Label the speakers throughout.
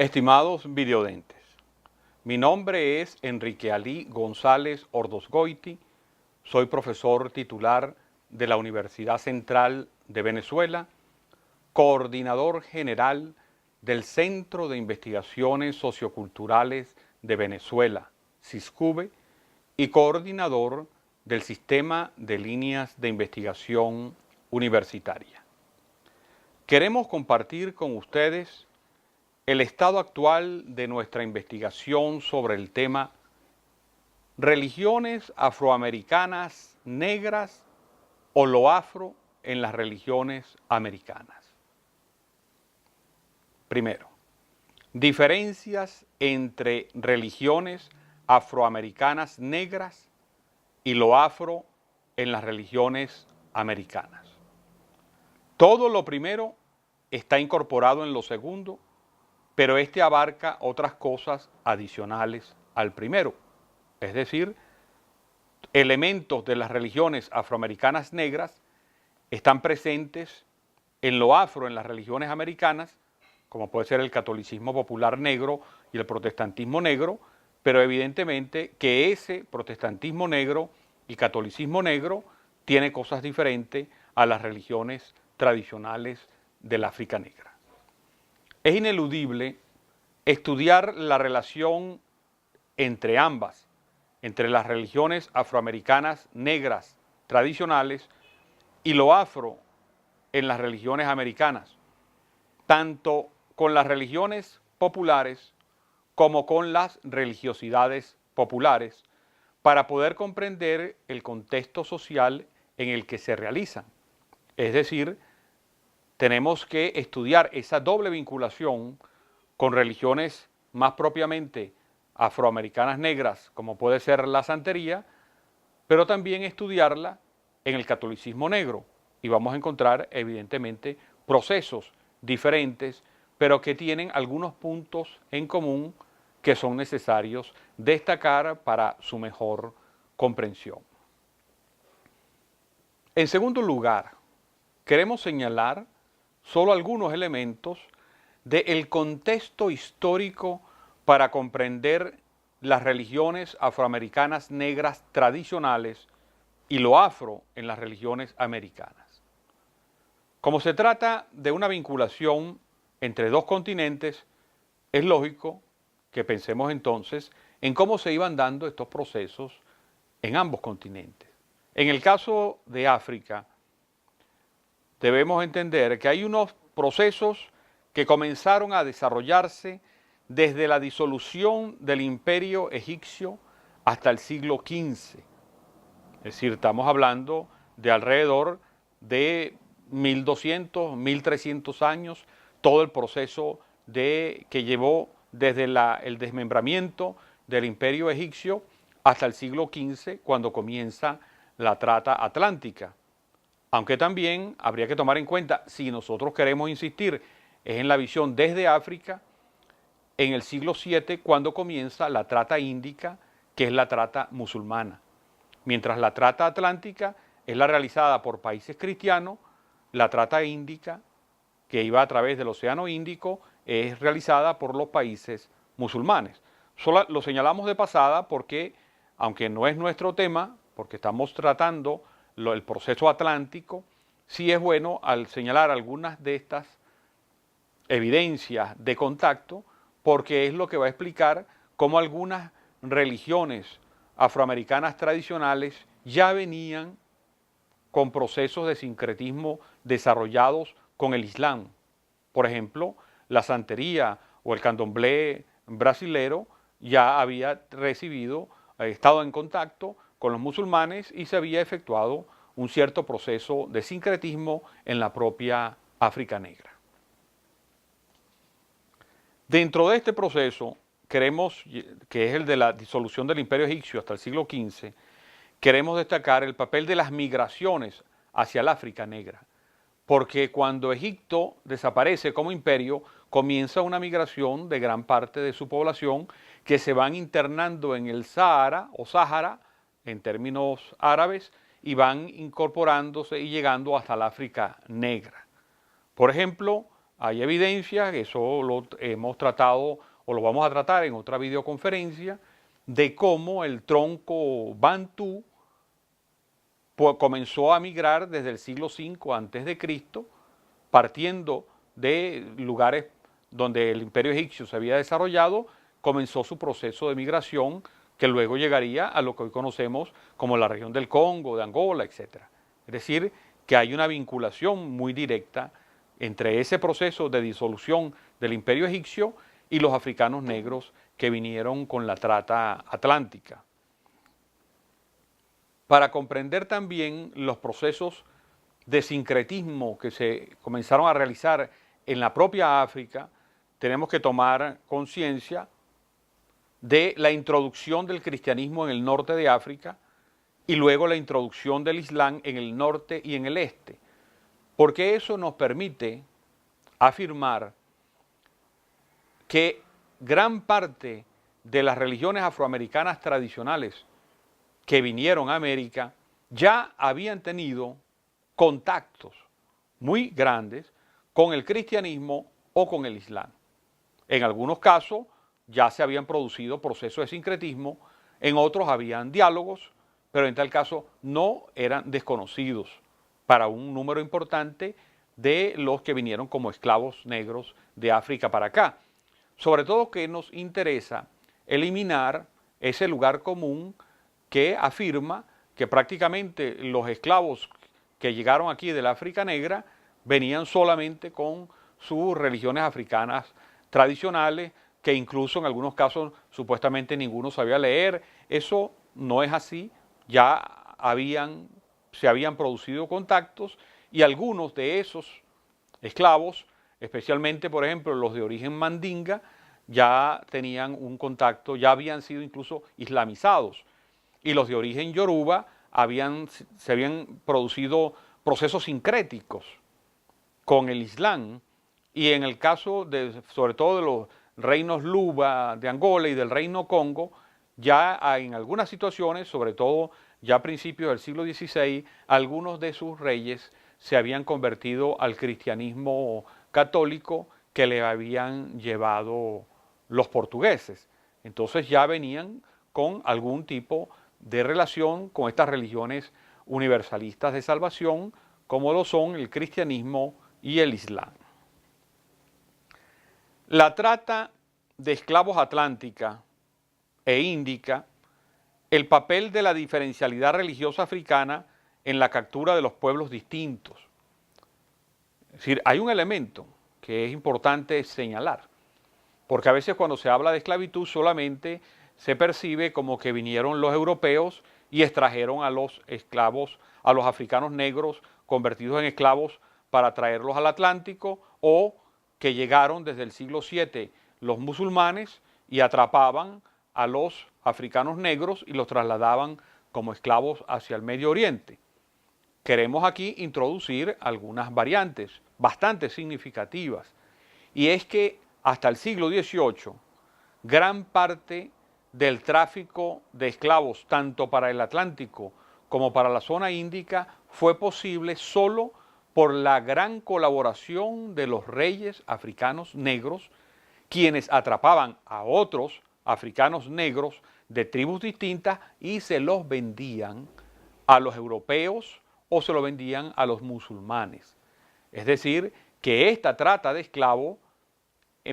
Speaker 1: Estimados videodentes, mi nombre es Enrique Alí González Ordosgoiti, soy profesor titular de la Universidad Central de Venezuela, coordinador general del Centro de Investigaciones Socioculturales de Venezuela, CISCUVE, y coordinador del Sistema de Líneas de Investigación Universitaria. Queremos compartir con ustedes el estado actual de nuestra investigación sobre el tema religiones afroamericanas negras o lo afro en las religiones americanas. Primero, diferencias entre religiones afroamericanas negras y lo afro en las religiones americanas. Todo lo primero está incorporado en lo segundo, pero este abarca otras cosas adicionales al primero, es decir, elementos de las religiones afroamericanas negras están presentes en lo afro en las religiones americanas, como puede ser el catolicismo popular negro y el protestantismo negro, pero evidentemente que ese protestantismo negro y catolicismo negro tiene cosas diferentes a las religiones tradicionales del África negra. Es ineludible estudiar la relación entre ambas, entre las religiones afroamericanas negras tradicionales y lo afro en las religiones americanas, tanto con las religiones populares como con las religiosidades populares, para poder comprender el contexto social en el que se realizan. Es decir, tenemos que estudiar esa doble vinculación con religiones más propiamente afroamericanas negras, como puede ser la santería, pero también estudiarla en el catolicismo negro. Y vamos a encontrar, evidentemente, procesos diferentes, pero que tienen algunos puntos en común que son necesarios destacar para su mejor comprensión. En segundo lugar, queremos señalar solo algunos elementos del contexto histórico para comprender las religiones afroamericanas negras tradicionales y lo afro en las religiones americanas. Como se trata de una vinculación entre dos continentes, es lógico que pensemos entonces en cómo se iban dando estos procesos en ambos continentes. En el caso de África, debemos entender que hay unos procesos que comenzaron a desarrollarse desde la disolución del imperio egipcio hasta el siglo XV. Es decir, estamos hablando de alrededor de 1200, 1300 años, todo el proceso que llevó desde el desmembramiento del imperio egipcio hasta el siglo XV, cuando comienza la trata atlántica. Aunque también habría que tomar en cuenta, si nosotros queremos insistir, es en la visión desde África, en el siglo VII, cuando comienza la trata índica, que es la trata musulmana. Mientras la trata atlántica es la realizada por países cristianos, la trata índica, que iba a través del Océano Índico, es realizada por los países musulmanes. Solo lo señalamos de pasada porque, aunque no es nuestro tema, porque estamos tratando el proceso atlántico, sí es bueno al señalar algunas de estas evidencias de contacto, porque es lo que va a explicar cómo algunas religiones afroamericanas tradicionales ya venían con procesos de sincretismo desarrollados con el Islam. Por ejemplo, la santería o el candomblé brasilero ya había estado en contacto con los musulmanes y se había efectuado un cierto proceso de sincretismo en la propia África negra. Dentro de este proceso, queremos, que es el de la disolución del imperio egipcio hasta el siglo XV, queremos destacar el papel de las migraciones hacia el África negra, porque cuando Egipto desaparece como imperio, comienza una migración de gran parte de su población que se van internando en el Sahara o Sáhara, en términos árabes, y van incorporándose y llegando hasta el África negra. Por ejemplo, Hay evidencias, eso lo hemos tratado o lo vamos a tratar en otra videoconferencia, de cómo el tronco bantú comenzó a migrar desde el siglo V a.C., partiendo de lugares donde el imperio egipcio se había desarrollado, comenzó su proceso de migración que luego llegaría a lo que hoy conocemos como la región del Congo, de Angola, etc. Es decir, que hay una vinculación muy directa entre ese proceso de disolución del imperio egipcio y los africanos negros que vinieron con la trata atlántica. Para comprender también los procesos de sincretismo que se comenzaron a realizar en la propia África, tenemos que tomar conciencia de la introducción del cristianismo en el norte de África y luego la introducción del Islam en el norte y en el este, porque eso nos permite afirmar que gran parte de las religiones afroamericanas tradicionales que vinieron a América ya habían tenido contactos muy grandes con el cristianismo o con el Islam. En algunos casos ya se habían producido procesos de sincretismo, en otros habían diálogos, pero en tal caso no eran desconocidos para un número importante de los que vinieron como esclavos negros de África para acá. Sobre todo que nos interesa eliminar ese lugar común que afirma que prácticamente los esclavos que llegaron aquí del África negra venían solamente con sus religiones africanas tradicionales, que incluso en algunos casos supuestamente ninguno sabía leer. Eso no es así, ya se habían producido contactos y algunos de esos esclavos, especialmente por ejemplo los de origen mandinga, ya tenían un contacto, ya habían sido incluso islamizados, y los de origen yoruba se habían producido procesos sincréticos con el Islam, y en el caso sobre todo de los reinos Luba de Angola y del reino Congo, ya en algunas situaciones, sobre todo ya a principios del siglo XVI, algunos de sus reyes se habían convertido al cristianismo católico que le habían llevado los portugueses. Entonces ya venían con algún tipo de relación con estas religiones universalistas de salvación, como lo son el cristianismo y el Islam. La trata de esclavos atlántica e índica, el papel de la diferencialidad religiosa africana en la captura de los pueblos distintos. Es decir, hay un elemento que es importante señalar, porque a veces cuando se habla de esclavitud solamente se percibe como que vinieron los europeos y extrajeron a los esclavos, a los africanos negros convertidos en esclavos para traerlos al Atlántico, o que llegaron desde el siglo VII los musulmanes y atrapaban a los africanos negros y los trasladaban como esclavos hacia el Medio Oriente. Queremos aquí introducir algunas variantes bastante significativas, y es que hasta el siglo XVIII gran parte del tráfico de esclavos, tanto para el Atlántico como para la zona índica, fue posible solo por la gran colaboración de los reyes africanos negros, quienes atrapaban a otros africanos negros de tribus distintas y se los vendían a los europeos o se los vendían a los musulmanes. Es decir, que esta trata de esclavos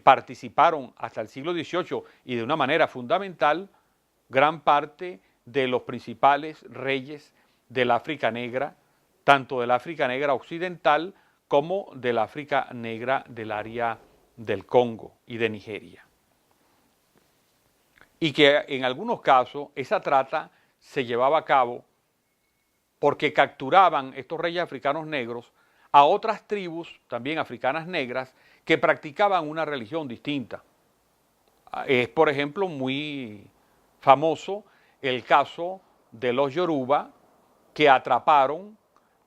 Speaker 1: participaron hasta el siglo XVIII y de una manera fundamental gran parte de los principales reyes del África negra, tanto del África negra occidental como del África negra del área del Congo y de Nigeria. Y que en algunos casos esa trata se llevaba a cabo porque capturaban estos reyes africanos negros a otras tribus, también africanas negras, que practicaban una religión distinta. Es, por ejemplo, muy famoso el caso de los Yoruba, que atraparon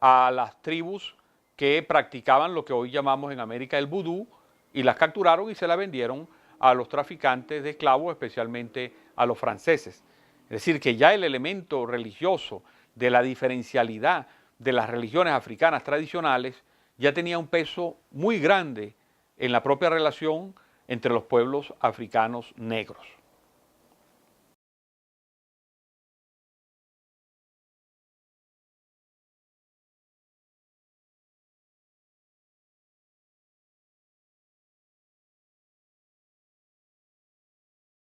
Speaker 1: a las tribus que practicaban lo que hoy llamamos en América el vudú, y las capturaron y se las vendieron a los traficantes de esclavos, especialmente a los franceses. Es decir, que ya el elemento religioso de la diferencialidad de las religiones africanas tradicionales ya tenía un peso muy grande en la propia relación entre los pueblos africanos negros.